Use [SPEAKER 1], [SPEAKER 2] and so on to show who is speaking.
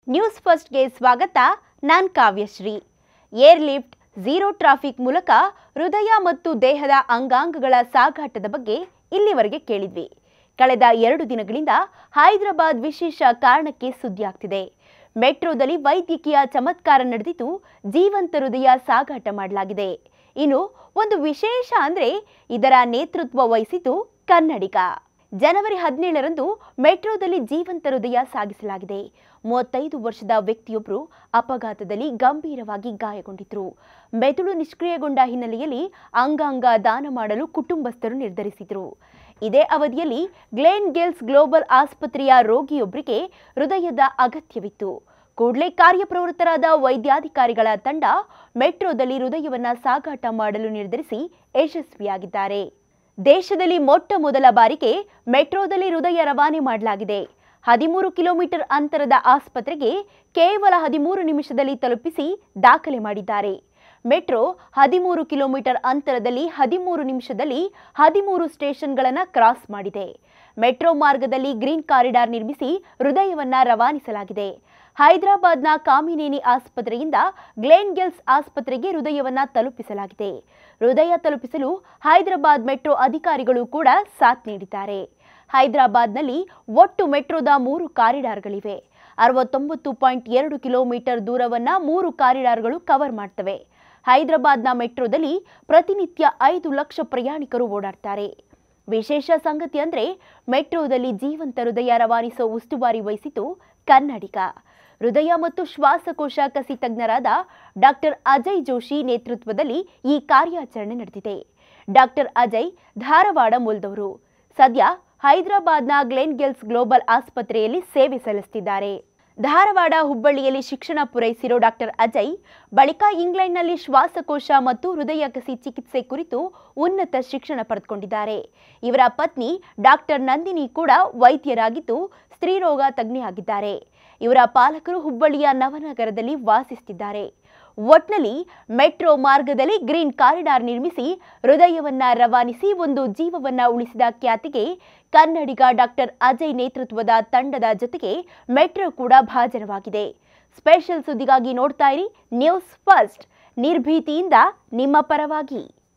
[SPEAKER 1] News ಫಸ್ಟ್ಗೆ ಸ್ವಾಗತ. ನಾನು Kavyashree. Air lift, zero traffic ಮೂಲಕ ಹೃದಯ ಮತ್ತು ದೇಹದ ಅಂಗಾಂಗಗಳ ಸಾಗಾಟದ ಬಗ್ಗೆ ಇಲ್ಲಿವರೆಗೆ ಕೇಳಿದ್ವಿ. ಕಳೆದ 2 ದಿನಗಳಿಂದ ಹೈದರಾಬಾದ್ ವಿಶೇಷ ಕಾರಣಕ್ಕೆ ಸುದ್ದಿಯಾಗ್ತಿದೆ. ಮೆಟ್ರೋದಲ್ಲಿ ವೈದ್ಯಕೀಯ ಚಮತ್ಕಾರ ನಡೆದಿದ್ದು ಜೀವಂತ ಹೃದಯ ಸಾಗಾಟ ಮಾಡಲಾಗಿದೆ. ಇನ್ನು ಒಂದು ವಿಶೇಷ ಅಂದ್ರೆ ಇದರ ನೇತೃತ್ವ ವಹಿಸಿದ್ದು ಕನ್ನಡಿಗ. ಜನವರಿ 17ರಂದು ಮೆಟ್ರೋದಲ್ಲಿ ಜೀವಂತ ಹೃದಯ ಸಾಗಿಸಲಾಗಿದೆ. 35 ವರ್ಷದ ವ್ಯಕ್ತಿಯೊಬ್ಬರು ಅಪಘಾತದಲ್ಲಿ ಗಂಭೀರವಾಗಿ ಗಾಯಗೊಂಡಿದ್ರು. ಮೆದುಳು ನಿಷ್ಕ್ರಿಯಗೊಂಡ ಹಿನ್ನೆಲೆಯಲ್ಲಿ ಅಂಗಾಂಗ ದಾನ ಮಾಡಲು ಕುಟುಂಬಸ್ಥರು ನಿರ್ಧರಿಸಿದ್ರು. ಇದೇ ಅವಧಿಯಲ್ಲಿ ಗ್ಲೇನ್ ಗೆಲ್ಸ್ ಗ್ಲೋಬಲ್ ಆಸ್ಪತ್ರೆಯ ರೋಗಿಯೊಬ್ಬರಿಗೆ ಹೃದಯದ ಅಗತ್ಯವಿತ್ತು. ಕೂಡಲೇ ಕಾರ್ಯಪ್ರವೃತ್ತರಾದ ವೈದ್ಯಾಧಿಕಾರಿಗಳ ತಂಡ ಮೆಟ್ರೋದಲ್ಲಿ ಹೃದಯವನ್ನ ಸಾಗಾಟ ಮಾಡಲು ನಿರ್ಧರಿಸಿ ಯಶಸ್ವಿಯಾಗಿದ್ದಾರೆ. ದೇಶದಲ್ಲಿ ಮೊಟ್ಟ ಮೊದಲ ಬಾರಿಗೆ ಮೆಟ್ರೋದಲ್ಲಿ ಹೃದಯ ರವಾನೆ ಮಾಡಲಾಗಿದೆ. 13 ಕಿಲೋಮೀಟರ್ ಅಂತರದ ಆಸ್ಪತ್ರೆಗೆ ಕೇವಲ 13 ನಿಮಿಷದಲ್ಲಿ ತಲುಪಿಸಿ ದಾಖಲೆ ಮಾಡಿದ್ದಾರೆ. ಮೆಟ್ರೋ 13 ಕಿಲೋಮೀಟರ್ ಅಂತರದಲ್ಲಿ 13 ನಿಮಿಷದಲ್ಲಿ 13 ಸ್ಟೇಷನ್ಗಳನ್ನು ಕ್ರಾಸ್ ಮಾಡಿದೆ. ಮೆಟ್ರೋ ಮಾರ್ಗದಲ್ಲಿ ಗ್ರೀನ್ ಕಾರಿಡಾರ್ ನಿರ್ಮಿಸಿ ಹೃದಯವನ್ನ ರವಾನಿಸಲಾಗಿದೆ. ಹೈದರಾಬಾದ್ನ ಕಾಮಿನೇನಿ ಆಸ್ಪತ್ರೆಯಿಂದ ಗ್ಲೇನ್ ಗೆಲ್ಸ್ ಆಸ್ಪತ್ರೆಗೆ ಹೃದಯವನ್ನ ತಲುಪಿಸಲಾಗಿದೆ. ಹೃದಯ ತಲುಪಿಸಲು ಹೈದರಾಬಾದ್ ಮೆಟ್ರೋ ಅಧಿಕಾರಿಗಳು ಕೂಡ ಸಾಥ್ ನೀಡಿದ್ದಾರೆ. ಹೈದರಾಬಾದ್ನಲ್ಲಿ ಒಟ್ಟು ಮೆಟ್ರೋದ 3 ಕಾರಿಡಾರ್ಗಳಿವೆ. 69.2 ಕಿಲೋಮೀಟರ್ ದೂರವನ್ನ 3 ಕಾರಿಡಾರ್ಗಳು ಕವರ್ ಮಾಡ್ತವೆ. ಹೈದರಾಬಾದ್ನ ಮೆಟ್ರೋದಲ್ಲಿ ಪ್ರತಿನಿತ್ಯ 5 ಲಕ್ಷ ಪ್ರಯಾಣಿಕರು ಓಡಾಡ್ತಾರೆ. ವಿಶೇಷ ಸಂಗತಿ ಅಂದ್ರೆ ಮೆಟ್ರೋದಲ್ಲಿ ಜೀವಂತ ಹೃದಯ ರವಾನಿಸೋ ಉಸ್ತುವಾರಿ ವಹಿಸಿದ್ದು ಕನ್ನಡಿಗ. ಹೃದಯ ಮತ್ತು ಶ್ವಾಸಕೋಶ ಕಸಿ ತಜ್ಞರಾದ ಡಾಕ್ಟರ್ ಅಜಯ್ ಜೋಶಿ ನೇತೃತ್ವದಲ್ಲಿ ಈ ಕಾರ್ಯಾಚರಣೆ ನಡೆದಿದೆ. ಡಾಕ್ಟರ್ ಅಜಯ್ ಧಾರವಾಡ ಮೂಲದವರು. ಸದ್ಯ ಹೈದರಾಬಾದ್ನ ಗ್ಲೇನ್ ಗೆಲ್ಸ್ ಗ್ಲೋಬಲ್ ಆಸ್ಪತ್ರೆಯಲ್ಲಿ ಸೇವೆ ಸಲ್ಲಿಸುತ್ತಿದ್ದಾರೆ. ಧಾರವಾಡ, ಹುಬ್ಬಳ್ಳಿಯಲ್ಲಿ ಶಿಕ್ಷಣ ಪೂರೈಸಿರೋ ಡಾಕ್ಟರ್ ಅಜಯ್ ಬಳಿಕ ಇಂಗ್ಲೆಂಡ್ನಲ್ಲಿ ಶ್ವಾಸಕೋಶ ಮತ್ತು ಹೃದಯ ಕಸಿ ಚಿಕಿತ್ಸೆ ಕುರಿತು ಉನ್ನತ ಶಿಕ್ಷಣ ಪಡೆದುಕೊಂಡಿದ್ದಾರೆ. ಇವರ ಪತ್ನಿ ಡಾಕ್ಟರ್ ನಂದಿನಿ ಕೂಡ ವೈದ್ಯರಾಗಿದ್ದು ಸ್ತ್ರೀರೋಗ ತಜ್ಞೆಯಾಗಿದ್ದಾರೆ. ಇವರ ಪಾಲಕರು ಹುಬ್ಬಳ್ಳಿಯ ನವನಗರದಲ್ಲಿ ವಾಸಿಸುತ್ತಿದ್ದಾರೆ. ಒಟ್ನಲ್ಲಿ ಮೆಟ್ರೋ ಮಾರ್ಗದಲ್ಲಿ ಗ್ರೀನ್ ಕಾರಿಡಾರ್ ನಿರ್ಮಿಸಿ ಹೃದಯವನ್ನ ರವಾನಿಸಿ ಒಂದು ಜೀವವನ್ನ ಉಳಿಸಿದ ಖ್ಯಾತಿಗೆ ಕನ್ನಡಿಗ ಡಾಕ್ಟರ್ ಅಜಯ್ ನೇತೃತ್ವದ ತಂಡದ ಜೊತೆಗೆ ಮೆಟ್ರೋ ಕೂಡ ಭಾಜನವಾಗಿದೆ. ಸ್ಪೆಷಲ್ ಸುದ್ದಿಗಾಗಿ ನೋಡ್ತಾ ಇರಿ ನ್ಯೂಸ್ ಫಸ್ಟ್, ನಿರ್ಭೀತಿಯಿಂದ ನಿಮ್ಮ ಪರವಾಗಿ.